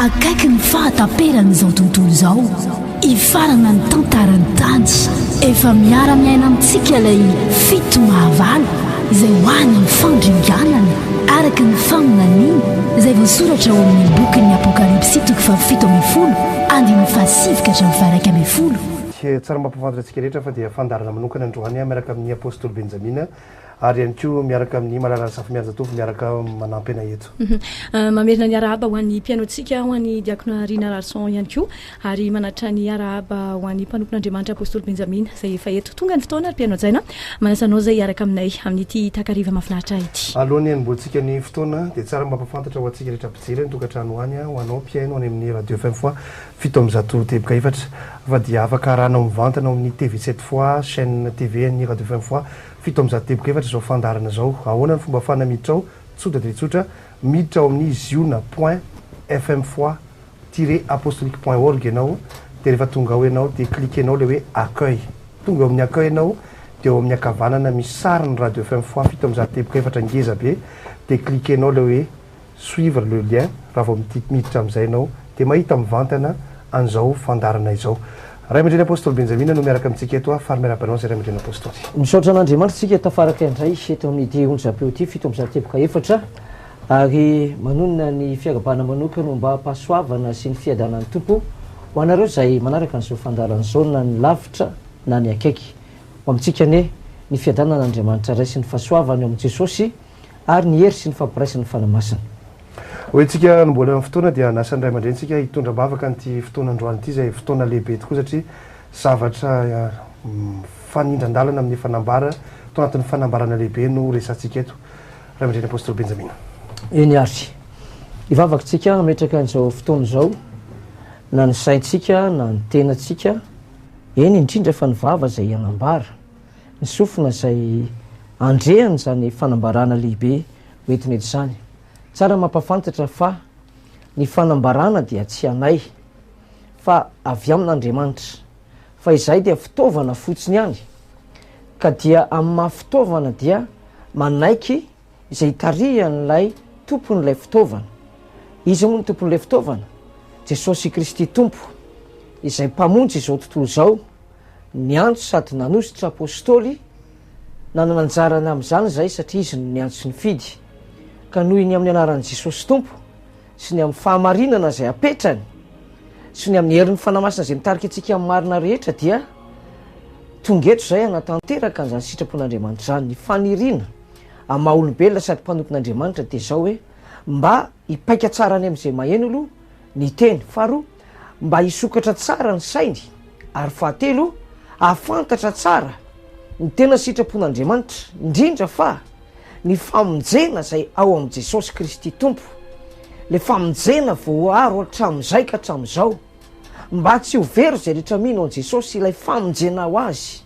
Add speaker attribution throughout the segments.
Speaker 1: akaiky ny fahataperan'izao tontolo izao hifarana ny tantarany tany efa miara-miaina amintsika ilay fito mahavalo izay hoany amin'ny fandringanana araka ny faminaniana izay voasoratra ao amin'ny bokin'ny apokalipsy toko fafito ambin'ny folo andiny fahasivika hatramin'ny faha 1
Speaker 2: tsara mampafantatsika rehetra fa dia fandarana manokana androany miaraka amin'ny apôstôly Benjamina ary ihany koa miaraka amin'ny malalala safi-miajatovy miaraka manampy ana eto
Speaker 3: mamerina ny arahaba ho an'ny mpianotsika ho an'ny diakona Rina Larson ihany koa ary manatra ny arahaba ho an'ny mpanompon'Andriamanitra apôstôly Benjamina izay efa eto tonga ny fotoana ary mpiano jaina manasanao izay iaraka aminay amin'ity takariva mahafinaritra ity
Speaker 2: alohan'ny hanomboantsika ny fotoana dia tsara mampafantatra ho antsika rehetra mpijery ny tokantrano ho any ho anao mpiaino any amin'ny radio 20 fois fito am'zato teboka efatra fa dia afaka arahanao mivantana ao amin'ny TV 7 fois chaîne TV ny radio 20 fois fito am'zato teboka efatra zao fandarana zao ahoana ny fomba fana miditra ao tsotra dia tsotra miditra ao amin'ny ziona.fm fois -apostolique.org ianao dia rehefa tonga ao ianao dia cliquenao le hoe accueil tonga ao amin'ny accueil ianao dia ao amin'ny akavanana misy sariny radio 20 fois fito am'zato teboka efatra ngeza be dia cliquenao le hoe suivre le lien raha vao miditra amin'izay ianao dia mahita mivantana an'izao fandarana izao ray aman-dreny apôstôly Benjamina no miaraka amintsika eto fary miara-banao zay ray aman-dreny apôstôly
Speaker 4: misaotra an'Andriamanitra tsika tafaraka indray eto amin'ity onjam-peo ity fito am'zato teboka efatra ary manonona ny fiagabana manokana no mba hampahasoavana sy ny fiadanan'ny tompo ho anareo izay manaraka n'izao fandarana izao na ny lavitra na ny akaiky ho amintsika ane ny fiadanan'Andriamanitra ray sy ny fahasoavany eo amin'i Jesosy ary ny hery sy ny fampiraisany fanamasina
Speaker 2: hoentsika no mbola amin'ny fotoana dia nasan'ny ray aman-drentsika hitondra bavaka n'ity fotoana androany ity zay fotoana lehibe tokoa satria zavatra fanindran-dalana amin'ny fanambara to anatin'ny fanambarana lehibe no resantsika eto ray aman-dreny apôstôly Benjamina
Speaker 4: eny ary ivavakantsika ametraka an'izao fotoana izao na ny saintsika na ny tenatsika eny indrindra fa ny vava izay anambara ny sofina izay andrehany zany fanambarana lehibe metimety zany tsara mampafantatra fa ny fanambarana dia tsy anay fa avy amin'Andriamanitra fa izay dia fitaovana fotsiny ihany ka dia amin'ny mahafitaovana dia manaiky izay tarihan'ilay tompon'ilay fitaovana izy moa ny tompon'ilay fitaovana Jesosy Kristy tompo izay mpamonjy izao tontolo izao ny antso sady nanositra apôstôly nanana anjarany amin'izany zay satria izy ny antso ny fidy ka noho ny amin'ny anaran'i Jesosy tompo sy ny amin'ny fahamarinana izay apetrany sy ny amin'ny herin'ny fanamasina izay mitarika antsika amin'ny marina rehetra dia tonga eto izay anatanteraka an'izany sitrapon'Andriamanitra zany ny faniriana amin'ny maha olombelona sady mpanompon'Andriamanitra dia izao hoe mba hipaika tsara any amin'izay maheno aloha ny teny faharoa mba hisokatra tsara ny sainy ary fahatelo ahafantatra tsara ny tena sitrapon'Andriamanitra indrindra fa ny famonjena izay ao amin'i Jesosy Kristy tompo le famonjena voaro hatramin'izay ka hatramin'izao mba tsy ho very izay rehetra mino an'i Jesosy ilay famonjena ho azy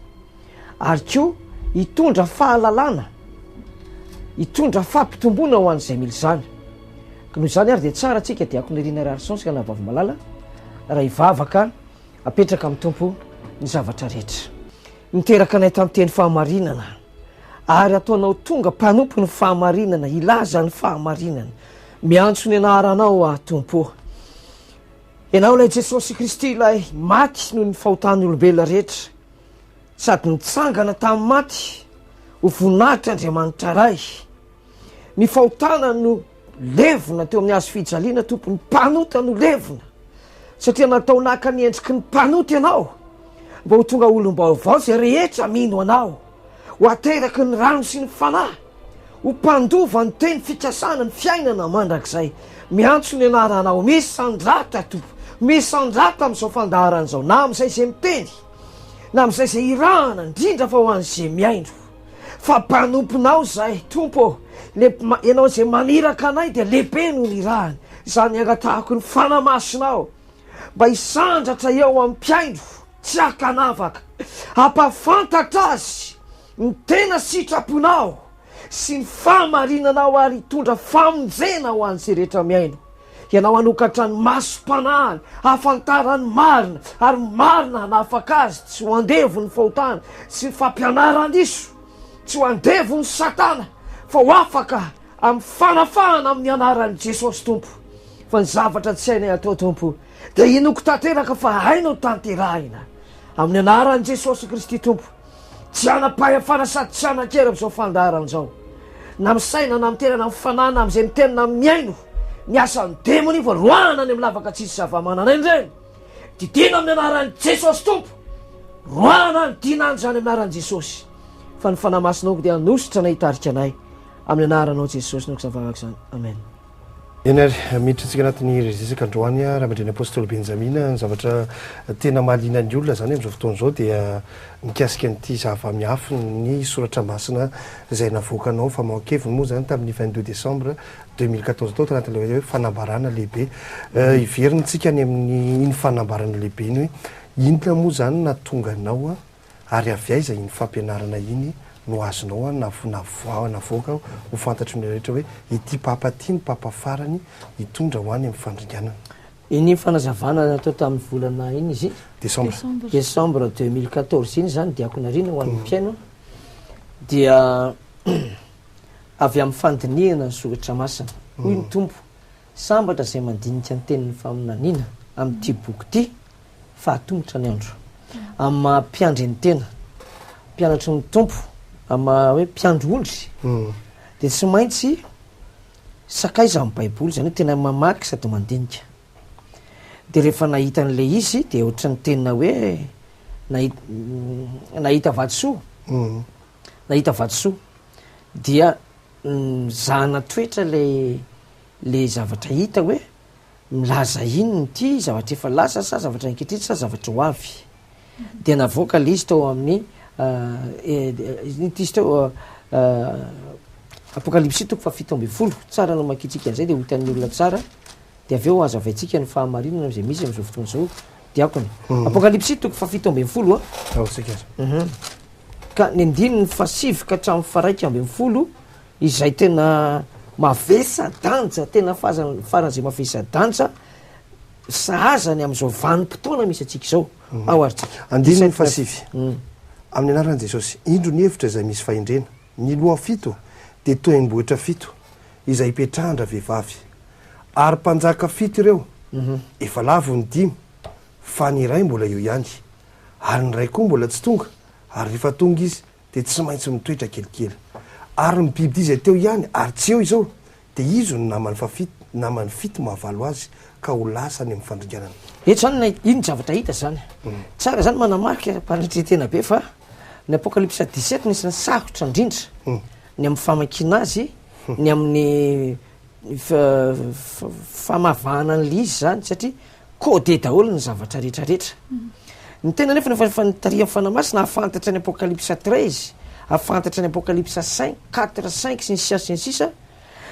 Speaker 4: ary koa hitondra fahalalana hitondra fampitomboana ho an'izay mily zany ka noho izany ary dia tsara antsika diakona Rina Larson sy anavavy malala raha hivavaka apetraka amin'ny tompo ny zavatra rehetra miteraka anay tamin'ny teny fahamarinana ary ataonao tonga mpanompo ny fahamarinana ilaza ny fahamarinana miantso ny anaranao tompo ianao ilay Jesosy Kristy ilay maty noho ny fahotany olombelona rehetra sady nitsangana tamin'ny maty ho voninahitra Andriamanitra ray ny fahotana no levona teo amin'ny hazo fijaliana tompo ny mpanota no levona satria natao naka ny endriky ny mpanota ianao mba ho tonga olom-baovao izay rehetra mino anao ho ateraky ny rano sy ny fanahy ho mpandova ny teny fikasana ny fiainana mandrakizay miantso ny anaranao misy sandrata tompo misy sandrata amin'izao fandaharana izao na amin'izay izay miteny na amin'izay izay irahana indrindra fa ho an'izay miaino fa mpanomponao izay tompo ianao izay maniraka anay dia lehibe no ny irahany izany agatahako ny fanamasinao mba hisandratra eo amin'ny mpiaino tsy hakanavaka hampafantatra azy ny tena sitraponao sy ny fahamarinanao ary hitondra famonjena ho an'izay rehetra miaino ianao hanokatra ny masom-panahany hafantarany marina ary marina hanafaka azy tsy ho andevo ny fahotana sy ny fampianaran-diso tsy ho andevo ny satana fa ho afaka amin'ny fanafahana amin'ny anaran'i Jesosy tompo fa ny zavatra tsy hainay atao tompo dia inoko tanteraka fa hainao tanterahina amin'ny anaran'i jesosy kristy tompo tsy anampahafana sady tsy anan-kera am'izao fandaharana zao na misaina na miterana mifanana am'izay mitenina miaino ny asan'ny demony voaroahana any amin'ny lavaka tsisy zava-manana ireny didina amin'ny anaran'i jesosy tompo roahana ny dinany zany amin'ny anaran'i jesosy fa ny fanamasinao dia anositra na hitarika anay amin'ny anaranao jesosy noko zavavaka zany amen.
Speaker 2: eny ary miditra antsika anatin'ny rezesaka androany raha mandreny apôstôly benjamina ny zavatra tena mahaliana ny olona zany am'izao fotoana izao dia mikasika n'ity zava-miafy ny soratra masina izay navoakanao fa maokeviny moa zany tamin'ny 22 décembre 2014 tao tanatin'le hoe fanambarana lehibe iverinitsika any amin'ny iny fanambarana lehibe iny hoe inona moa zany na tonga anao ary avy aiza iny fampianarana iny no azonao navoaka ho fantatry ny rehetra hoe ity papa ty ny papa farany hitondra ho any amin'ny fandringanana.
Speaker 4: Iny fanazavana natao tamin'ny volana iny izy décembre 2014 iny zany diakonarina ho an'ny mpiaino dia avy amin'ny fandinihana ny soratra masina hoy ny tompo sambatra izay mandinika ny tenin'ny faminaniana amin'ity boky ity fa hatombotra ny andro amin'ny mampiandry ny tena mpianatry ny tompo ama hoe mpiandro ondry dia tsy maintsy sakaiza amin'ny baiboly zany hoe tena mamaky sady mandinika dia rehefa nahita n'le izy dia ohatra ny tena hoe nahita vatosoa nahita vatosoa dia zahana toetra le zavatra hita hoe milaza inony ty zavatra efa lasa sa zavatra ankehitritra sa zavatra ho avy dia navoaka le izy tao amin'ny izy tao apokalipsy toko fa 17 tsara no makitsika an'izay dia hotan'ny olona tsara dia avy eo azo avaintsika ny fahamarinana izay misy am'izao fotoana izao diakony apokalipsy toko fa 17 ka ny andininy fasivy ka hatramin'ny faraika 12 izay tena mavesa-danja tena faran'izay mavesa-danja sahazany am'izao vanim-potoana misy atsika izao ao aritsika
Speaker 2: andininy fasivy amin'ny anaran'i jesosy indro ny hevitra izay misy fahendrena ny loha fito dia toem-bohitra fito izay hipetrahana vehivavy ary mpanjaka fito ireo efa lavo ny 5 fa ny iray mbola eo ihany ary ny ray koa mbola tsy tonga ary rehefa tonga izy dia tsy maintsy mitoetra kelikely ary ny biby izay teo ihany ary tsy eo izao dia izo ny namany fito mahavalo azy ka ho lasany amin'ny fandringanana
Speaker 4: eto zany iny zavatra hita zany tsara zany manamarika mparitretena be fa ny apokalipsa 17 nisy ny sakotra indrindra ny amin'ny famakina azy ny amin'ny famavahana n'le izy zany satria kode daholo ny zavatra rehetrarehetra ny tena nefa nefanytaria fanamasina ahafantatra ny apokalipsa 13 ahafantatra ny apokalipsa 5 4-5 sy ny sisa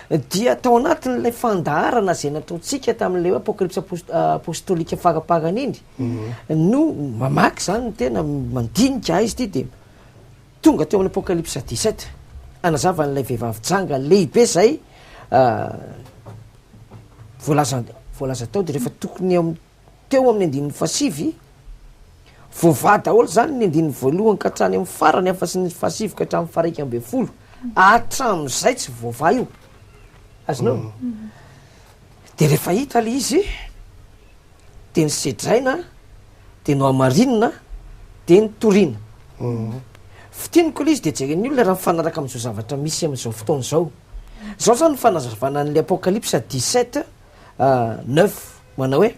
Speaker 4: dia tao anatin'lay fandaharana zay nataotsika tamin'le hoe apokalipsa apostolika fagapagana iny no mamaky zany ny tena mandinika izy ty dia tonga teo amin'ny apokalipsa 17 anazava n'lay vehivavy janga lehibe zay voalaza tao dia rehefa tokony teo amin'ny andininy fasivy voava daholo zany ny andininy voalohany ka hatrany amin'ny farany afa sy ny fasivy ka hatramin'ny faraika 12 hatramin'izay tsy voava io azonao dia rehefa hita le izy dia ny sedraina dia no amarinina dia ny torina fitiniko le izy dia jereny olona raha mifanaraka amin'izao zavatra misy amin'izao fotoana izao zao zany fanazavana n'le apokalipsa 17 9 manao hoe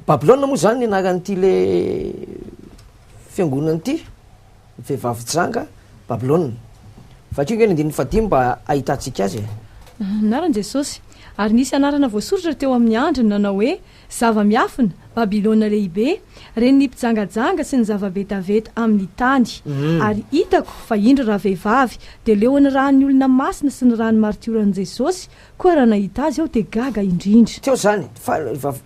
Speaker 4: babilôna moa zany nanaran'ity le fiangonana ity vehivavy janga babilôna vakeo nge ny andininy fadimy mba ahitantsika azy
Speaker 3: anaran' jesosy ary nisy anarana voasoratra teo amin'ny andriny nanao hoe zava-miafina babilôna lehibe reny ny mpijangajanga sy ny zava-betaveta amin'ny tany ary hitako fa indro raha vehivavy dia leony raha ny olona masina sy ny raha ny martioran'i jesosy koa raha nahita azy ao dia gaga indrindra
Speaker 4: teo zany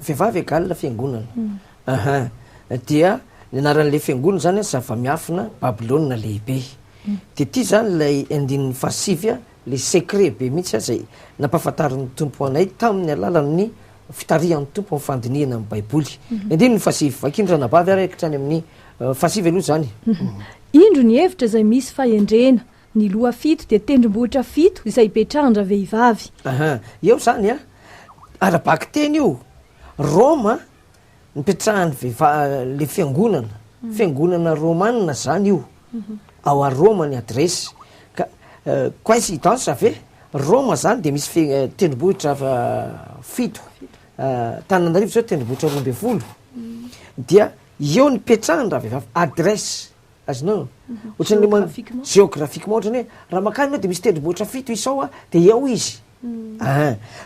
Speaker 4: vehivavy egalina fiangonana dia ny anaran'le fiangonana zany zava-miafina babilôna lehibe dia ty zany lay andininy fasivya le secret be mihitsy zay nampahafantarin'ny tompo anay tamin'ny alalan'ny fitarihan'ny tompo amin'ny fandinihana amin'ny baiboly andininy fasivy vakindra nabavy araikitra any amin'ny fasivy aloha zany
Speaker 3: indro ny hevitra izay misy fahendrena ny loha fito dia tendrombohitra fito izay hipetrahana vehivavy
Speaker 4: eo zany arabaky teny io roma nipetrahany le fiangonana romanina zany io ao a roma ny adresy ka coïncidence ave roma zany de misy tendrombohitra fito tananarivo zao tendrombohitra 12 dia eo nipetrahany raha vehivavy adresse azonao ohatran'le géographiquement ohatrany hoe raha makany de misy tendrombohitra fito isao a de eo izy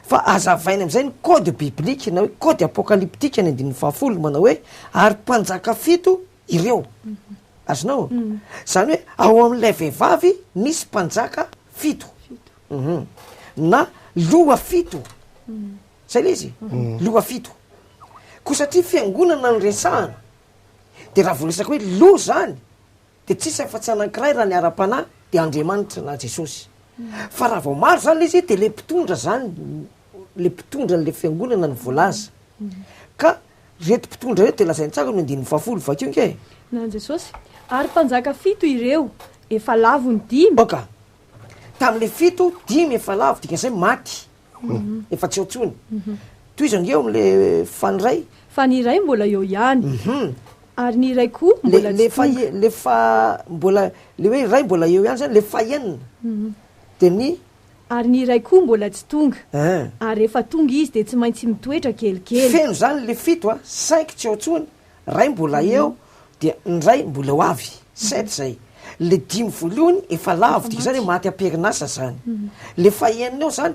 Speaker 4: fa azavaina am'izay ny code biblique na hoe code apocalyptique ny 15 manao hoe ary mpanjaka fito ireo azonao zany hoe ao am'lay vehivavy misy mpanjaka fito na loha fito zay le izy loha fito ko satria fiangonana ny resahana de raha voaresaka hoe loha zany de tsisy afa-tsy anankiray raha ny ara-panahy de Andriamanitra na Jesosy fa raha vao maro zany le izy de le mpitondra zany le mpitondra n'le fiangonana ny voalaza ka reto mpitondra reto de lazaintsaka no 15 vakeo nke
Speaker 3: nan Jesosy ary mpanjaka fito ireo efa lavo ny 5
Speaker 4: oka tam'le fito 5 efa lavo dikan'izay maty efa tsy otsony toy izany eo am'le faniray
Speaker 3: fa ny iray mbola eo ihany ary ny iray koa mbola
Speaker 4: lefa mbola le hoe ray mbola eo ihany zany le fahenina de ny
Speaker 3: ary ny iray koa mbola tsy tonga ary rehefa tonga izy de tsy maintsy mitoetra kelikely
Speaker 4: feno zany le fito 5 tsy otsony ray mbola eo de ny ray mbola ho avy 7 zay le 5 voalohany efa lavo dik zany hoe maty am-perinasa zany le fahenina eo zany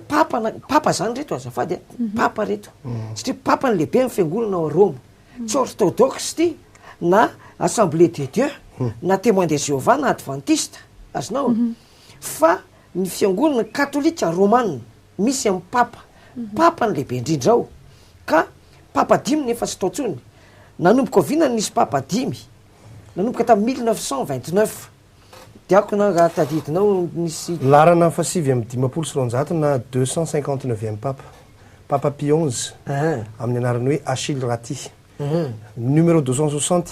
Speaker 4: papa zany reto azafady papa reto satria papa ny lehibe ny fiangonana ao a Roma tsy orthodoxe ty na assemblée de Dieu na témoin de Jéhovah na adventiste azonao fa ny fiangonana katolika romanina misy amin'ny papa ny lehibe indrindra ao ka papa 5 nefa tsy taotsony nanomboka ovinany nisy papa 5 nanomboka tamin'ny 1929 diako na tadidinao nisy
Speaker 2: larana fasivy amin'ny 500 na 259e papa Pie XI amin'ny anarana hoe Achille Ratti numéro 260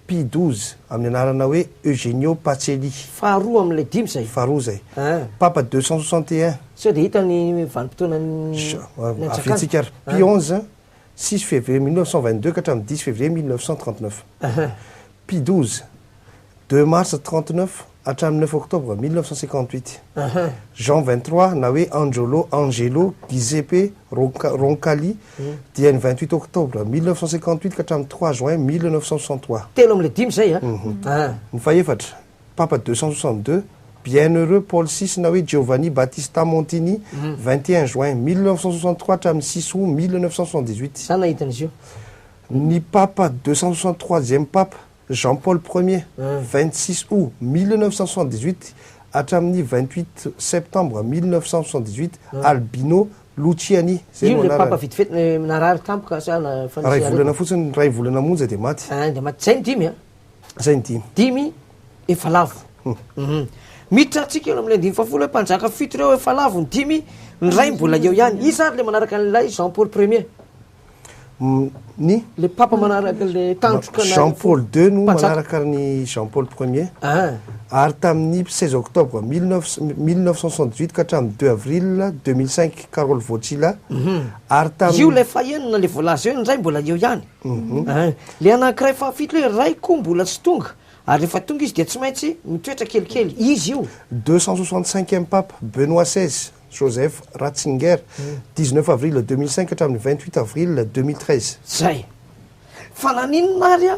Speaker 2: Pie XII amin'ny anarana hoe Eugenio Pacelli
Speaker 4: faharoa am'le 5 zay
Speaker 2: faharoa zay papa 261
Speaker 4: sao de hita ny vanimpotoana
Speaker 2: avetsika Pie XI 6 février 1922 ka hatramin'ny 10 février 1939 Pie XII 2 mars 39 hatramin'ny 9 octobre 1958 Jean 23 na hoe Angelo Giuseppe Roncalli dia ny 28 octobre 1958 ka hatramin'ny 3 juin 1963
Speaker 4: telo am'le 5 zay
Speaker 2: ny faefatra papa 262 bienheureux Paul VI na hoe Giovanni Battista Montini 21 juin 1963 hatramin'ny 6 août 1978
Speaker 4: zany nahitan'izy io
Speaker 2: ny papa 263e pape Jean-Paul Ier 26 août 1978 hatramin'ny 28 septembre 1978 Albino Luciani
Speaker 4: zay io le papa vitifety narary tampoka
Speaker 2: ray volana fotsiny ray volana monja de maty
Speaker 4: de maty zay ny 5
Speaker 2: zay ny
Speaker 4: 5 efa lavo miditra atsika eo am'le 15 hoe mpanjaka fito reo efa lavo ny 5 ny ray mbola eo ihany izy ary le manaraka an'ilay Jean-Paul Ier
Speaker 2: ny
Speaker 4: le papa manaraka le tandroka
Speaker 2: Jean-Paul II no manaraka ny Jean-Paul Ier ary tamin'ny 16 octobre 1978 ka hatramin'ny 2 avril 2005 Carole Vocila ary tamin'ny
Speaker 4: io le fahenina le voalaza eo ny ray mbola eo ihany le anankiray fahafito le ray koa mbola tsy tonga ary rehefa tonga izy de tsy maintsy mitoetra kelikely izy io
Speaker 2: 265e pape Benoît XVI Joseph Ratzinger 19 avril 2005 hatramin'ny 28 avril 2013
Speaker 4: zay fa naninona ary a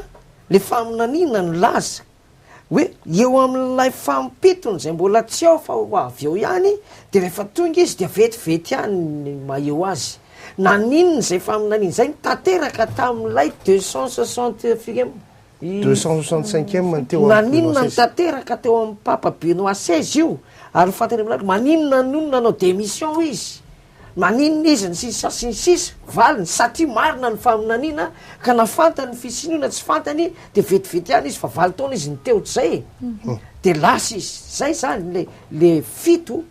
Speaker 4: le faminanina ny laza hoe eo amin'ilay fampitony zay mbola tsy ao fa ho avy eo ihany de rehefa tonga izy de vetivety ihany maeo azy naninona zay faminanina zay nitateraka tamin'ilay
Speaker 2: 265e teo
Speaker 4: naninona nitateraka teo amin'ny papa Benoît XVI io ary fantany amin'ary maninona nono nanao démission izy maninona izy ny sisa valiny satria marina ny faminanina ka nafantany fisinoana tsy fantany de vetivety ihany izy fa valy taona izy ny teo zay de lasa izy zay zany le fito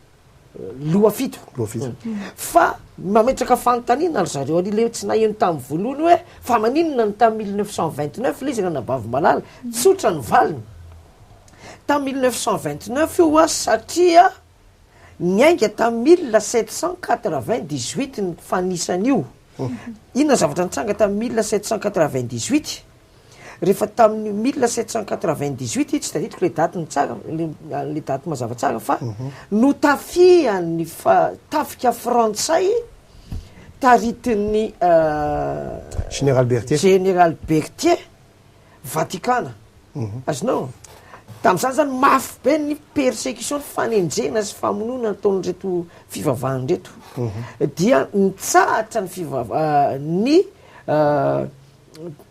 Speaker 4: loha fito fa mametraka fanontaniana ry zareo ary le tsy naheno tamin'ny voalohany hoe fa maninona ny tamin'ny 1929 le izy ranabavy malala tsotra ny valiny tamin'ny 1929 io a satria ny ainga tamin'ny 1798 ny fanisan'io inona zavatra nitsanga tamin'ny 1798 rehefa tamin'ny 1798 tsy taditiko le daty nitsara le daty mazava tsara fa no tafian'ny tafika frantsay taritin'ny général Berthier Vaticana azonao tamin'izany zany mafy be ny persécution fanenjena sy famonona nataon'reto fivavahany reto dia nitsahatra ny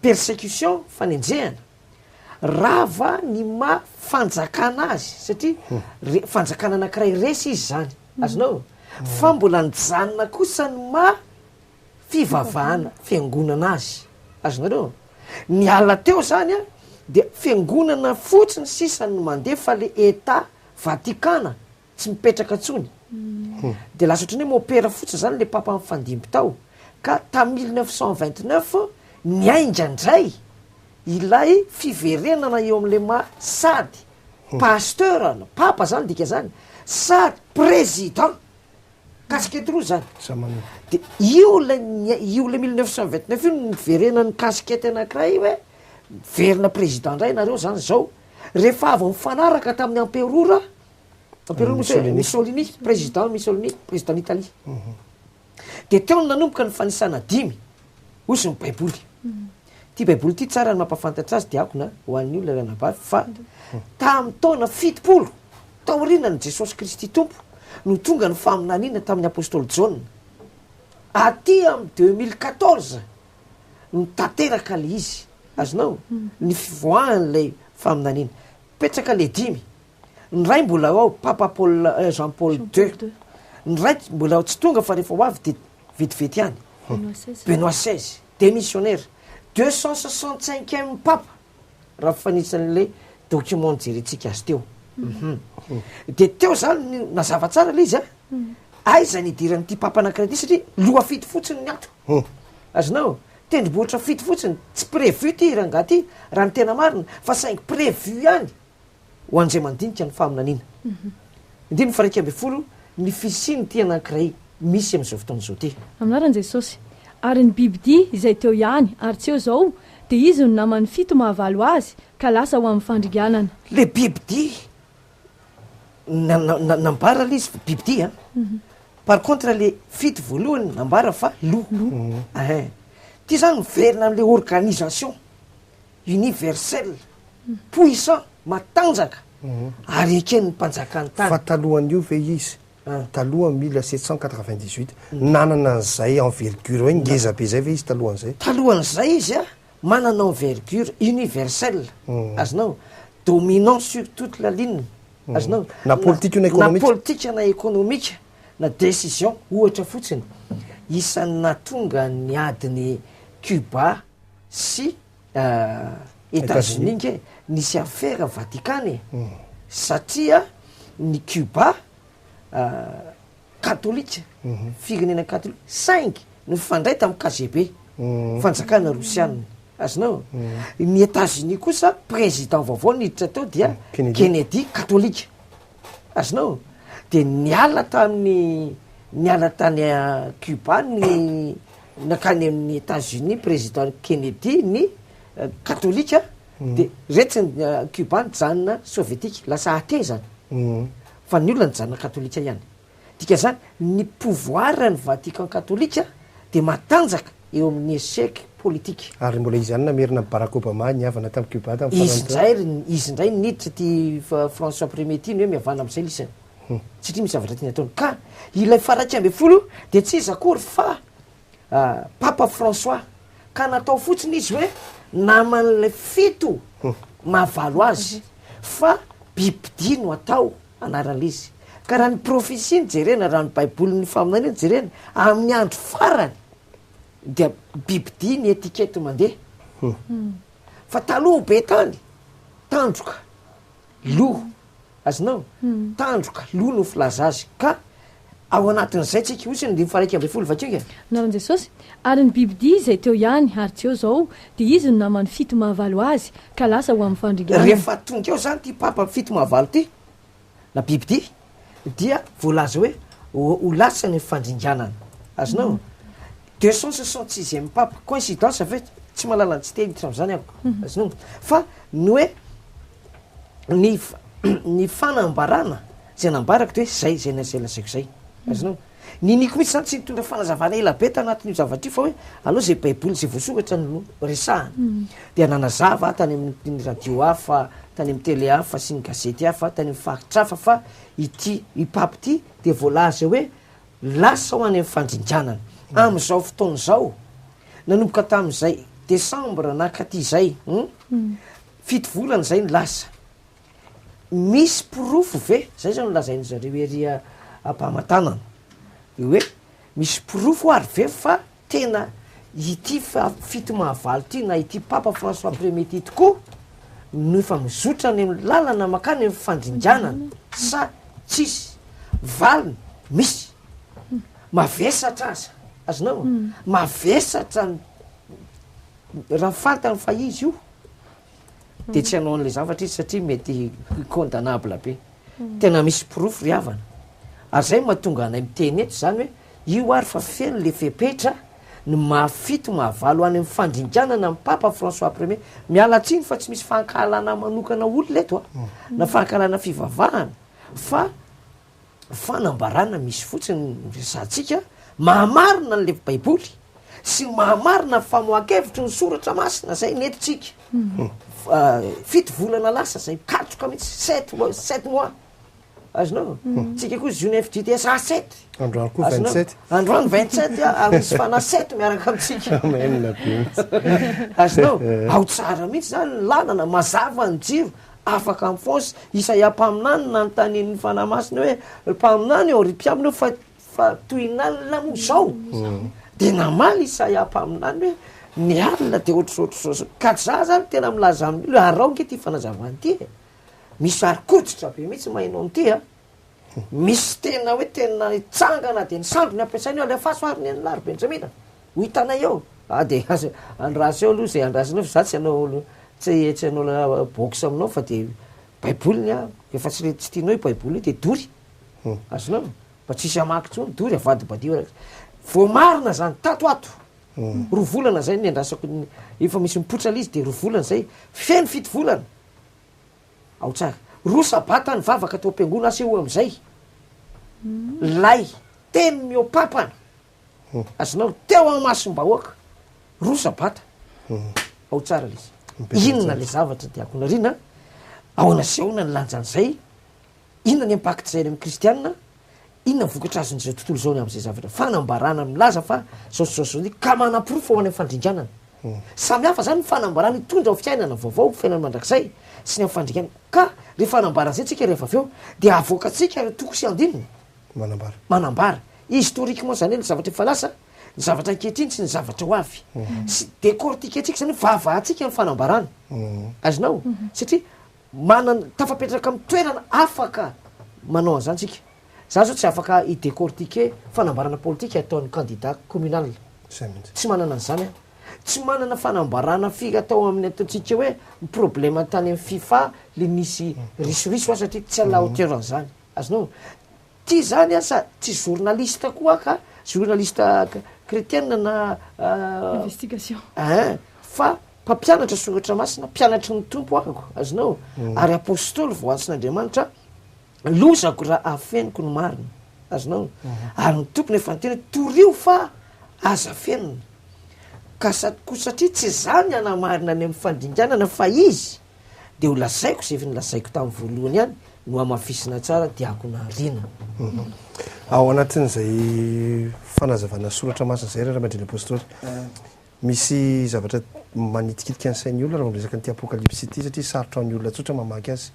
Speaker 4: persécution fanenjehana rava ny fanjakana azy satria fanjakana anankiray resy izy zany azonao fa mbola nijanona kosa ny fivavahana fiangonana azy azonareo ny ala teo zany dia fiangonana fotsiny sisany mandeha fa le état Vaticana tsy mipetraka tsony de lasa ohatrany hoe mopera fotsiny zany le papa mifandimby tao ka ta 1929 niaindrandray ilay fiverenana eo am'le sady pasteur papa zany dika zany sady président casquette roa zany de io le 1929 io niverenany casquette anankiray hoe verina président ndray nareo zany zao rehefa avy mifanaraka tamin'ny emperora Mussolini président Italie de teo ny nanomboka ny fanisana 5 osy ny baiboly ty baiboly ty tsara ny mampafantatra azy diakona ho an'ny olona ranabary fa tamin'ny taona 70 taorianany Jesosy Kristy tompo no tonga ny faminanina tamin'ny apôstôly Jaune aty amin'ny 2014 no tateraka le izy azonao ny fivoahan'lay faminanina petraka le 5 ny ray mbola ao papa Jean Paul II ny ray mbola tsy tonga fa rehefa ho avy de vetivety ihany Benoît XVI démissionnaire 265e papa raha fanisan'le document jerentsika azy teo de teo zany nazava tsara le izy aiza nidiran'ity papa anankiray ty satria loha fito fotsiny ny ato azonao tendrombohitra fito fotsiny tsy prévu ty rangaty raha ny tena marina fa saingy prévu ihany ho an'izay mandinika ny faminanina indiny fa 1 ny fisiny ty anankiray misy am'izao fotoana zao ty
Speaker 3: aminaran' Jesosy ary ny bibidia izay teo ihany ary tsy eo zao de izy no namany fito mahavalo azy ka lasa ho amin'ny fandriganana
Speaker 4: le bibidia nambara le izy bibidia par contre le fito voalohany nambara fa lo ty zany miverina am'le organisation universelle puissant matanjaka ary eken'ny mpanjakany tany
Speaker 2: fa talohan'io ve izy taloha 1798 nanana an'izay envergure hoe ngeza be zay ve izy
Speaker 4: talohan'izay izy manana envergure universelle azonao dominant sur toute la ligne azonao
Speaker 2: na politique
Speaker 4: na économique na décision ohatra fotsiny isan'ny natonga ny adiny Cuba sy États-Unis ke nisy affaire Vaticane satria ny Cuba katolika firenena katolika 5 no fandray tamin'ny KGB fanjakana rosianina azonao ny États-Unis kosa président vaovao niditra teo dia Kennedy katolika azonao de niala tany Cuba ny nakany amin'ny États-Unis président Kennedy ny katolika de retiny Cuba nijanona soviétique lasa atezany fa ny olona nijanona katolika ihany dika zany ny pouvoir ny Vatican katolika de matanjaka eo amin'ny échec politique
Speaker 2: ary mbola izy ihany namerina Barack Obama niavana tamin'ny Cuba
Speaker 4: izy ndray niditra ty François Premier ty ny hoe miavana am'izay lisany satria misy zavatra tiany ataony ka ilay faraky 10 de tsy izy akory fa papa François ka natao fotsiny izy hoe naman'le fito mahavalo azy fa bibidia no atao anaran'le izy ka raha ny prophétie ny jerena raha ny baiboly ny faminanina ny jerena amin'ny andro farany dia bibidia ny etikety mandeha fa taloha be tany tandroka lo azonao tandroka lo no filaza azy ka ao anatin'izay tsika osy ny 1 vakeo
Speaker 3: naran' Jesosy ary ny bibidia izay teo ihany ary tsy eo zao de izy no namany fito mahavalo azy ka lasa ho amin'ny fandriganana
Speaker 4: rehefa tonga eo zany ty papa fito mahavalo ty na bibidia dia voalaza hoe ho lasany fandringanana azonao 266e papa coïncidence ve tsy mahalala tsy tehitra am'zany ako azonao fa ny hoe ny fanambarana zay nambaraka de hoe zay naselasako zay azonao niniko mihitsy zany tsy nitondra fanazavana ela be tanatin'io zavatra io fa hoe aloha zay baiboly zay voasokatra no resahana de nanazava tany amin'ny radio hafa tany amin'ny tele hafa sy ny gazety hafa tany amin'ny faritra hafa fa ity ipapy ity de voalaza hoe lasa ho any amin'ny fandrinjanana am'izao fotoana zao nanomboka tam'izay desambra nakaty zay fito volana zay ny lasa misy pirofo ve zay zao nolazainy zareo eria ampahamantanana hoe misy pirofo ary ve fa tena ity fa fito mahavalo ty na ity papa François premier ty tokoa no efa mizotra any amin'ny lalana makany amin'ny fandrinjanana sa tsisy valiny misy mavesatra aza azonao mavesatra raha fantany fa izy io de tsy hanao an'le zavatra izy satria mety condamnable be tena misy pirofo ry havana ary zay mahatonga anay miteny eto zany hoe io ary fa feno le fepetra ny mahafito mahavalo any amin'ny fandrinjanana amin'ny papa François premier miala tsiny fa tsy misy fankalana manokana olona eto na fankalana fivavahana fa fanambarana misy fotsiny resantsika mahamarina n'le baiboly sy mahamarina famoakevitry ny soratra masina zay netitsika fito volana lasa zay katroka mihitsy 7 mois azonao tsika koa juin FJDS A7
Speaker 2: androany koa 27
Speaker 4: androany 27 misy fana 7 miaraka amitsika azonao ao tsara mihitsy zany lanana mazava ny jiro afaka mifonsy isaia mpaminany na nytanin'ny fanamasina hoe mpaminany eo ry mpiamina fa toinany lamo zao de namaly isaia mpaminany hoe ny alina de ohatr'ohatr ka za zany tena milaza am'io araonke ty fanazavany ty misy arikototra be mihitsy mainao am'ty misy tena hoe tena itsangana de ny sandro ny ampiasainy eo le fahasoariny any laro benjamina ho hitanay eo de andrasa eo aloha zay andrasanao fa za tsy anao tsy anao box aminao fa de baiboly efa tsy tianao i baiboly de dory azonao mba tsisy amaky tsony dory avady badio voamarina zany tato ato roa volana zay ny andrasako efa misy mipotra l izy de roa volana zay feno fito volana ao tsara roa sabata ny vavaka tao am-piangona asa eo am'izay lay teny miopapana azonao teo amasom-bahoaka roa sabata ao tsara le izy inona le zavatra diako narina ao anasehoana ny lanjan'izay inona ny impacte zay amin'ny kristianina inona vokatra azon'izay tontolo zao ny am'izay zavatra fanambarana milaza fa zaozao ka manam-pirofo ao any amin'ny fandrinjanana samy hafa zany ny fanambarana hitondra ho fiainana vaovao fiainana mandrakizay sy ny amin'ny fandrinjanana ka re fanambarana zay tsika rehefa aveo de avoakatsika toko sy andininy manambara historique moa zany hoe ny zavatra efa lasa ny zavatra ankehitriny sy ny zavatra ho avy sy décortiquetsika zany vavahatsika ny fanambarana azonao satria manana tafapetraka amin'ny toerana afaka manao an'izany tsika za zao tsy afaka idécortiquer fanambarana politika ataon'ny candidat communal tsy manana an'izany tsy manana fanambarana fika atao amin'ny ataontsika hoe problème tany amin'ny FIFA le misy risoriso a satria tsy ala hauteur an'izany azonao ty zany asa tsy journaliste koa ka journaliste chrétienne na
Speaker 3: investigation
Speaker 4: fa mpampianatra soratra masina mpianatry ny tompo akako azonao ary apôstôly voatsin'Andriamanitra lozako raha afeniko ny marina azonao ary ny tompony efa nytena torio fa aza fenina ka ko satria tsy zany anamarina any amin'ny fandringanana fa izy de ho lasaiko zay efa nylasaiko tamin'ny voalohany ihany no amafisina tsara diako narina
Speaker 2: ao anatin'izay fanazavana soratra masina zay raha mandreny apôstôly misy zavatra manitikitika ny sain'ny olona raha mamresaka nyty apokalypsy ity satria sarotra ny olona tsotra mamaky azy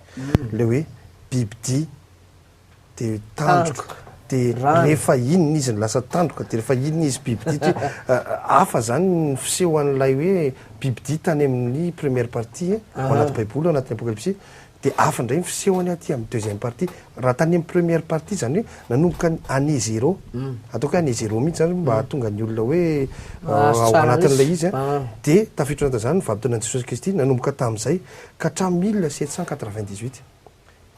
Speaker 2: le hoe bibidia de tandroka de rehefa inona izy ny lasa tandroka de rehefa inona izy bibidia hafa zany ny fiseho an'ilay hoe bibidia tany amin'ny première partie ao anaty baiboly ao anatin'ny apokalypsy de hafa indray ny fisehoany aty amin'ny deuxième partie raha tany amin'ny première partie zany hoe nanomboka ane zéro ataoko ane zéro mihitsy zany mba tonga ny olona hoe ao anatin'ilay izy de tafitronata zany ny vavitonan'i Jesosy Kristy nanomboka tamin'izay ka hatramin'ny 1798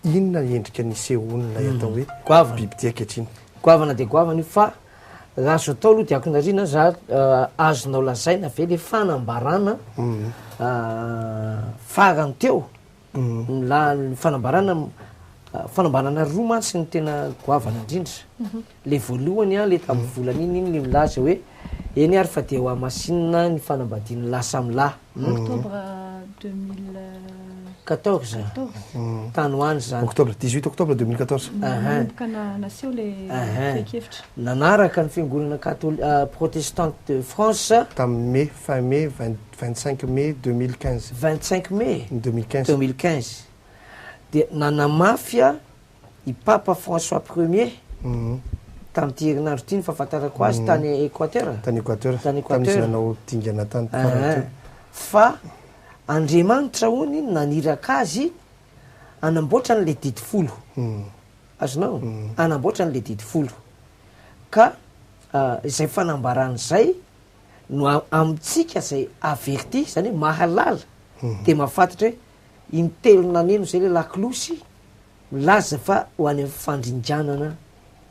Speaker 2: inona endrika nisehoan'ilay atao hoe bibidia ankehitriny
Speaker 4: goavana de goavana io fa raha zo atao aloha diakonarina za azonao lazaina ve le fanambarana farany teo fanambarana roa mantsy ny tena goavana indrindra le voalohany a le tamin'ny volan'iny iny le milaza hoe eny ary fa de ho amasinina ny fanambadiany lasamlahy octobre 2014 tany hoany zany
Speaker 2: octobre 18 octobre 2014
Speaker 4: nanaraka ny fiangonana protestante de France
Speaker 2: tamin'ny fin mai 25 mai 2015
Speaker 4: 25 mai
Speaker 2: 2015
Speaker 4: de nanamafia i papa François Ier tamin'ity herinandro ty ny fahafantarako azy tany Équateur
Speaker 2: tamin'izanao dingana tany
Speaker 4: fa Andriamanitra hony naniraka azy anamboatra n'le didi folo azonao anamboatra n'le didi folo ka izay fanambarana zay no amitsika zay averti zany hoe mahalala de mahafantatra hoe imitelona neno zay le laklosy milaza fa ho any amin'ny fandringanana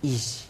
Speaker 4: izy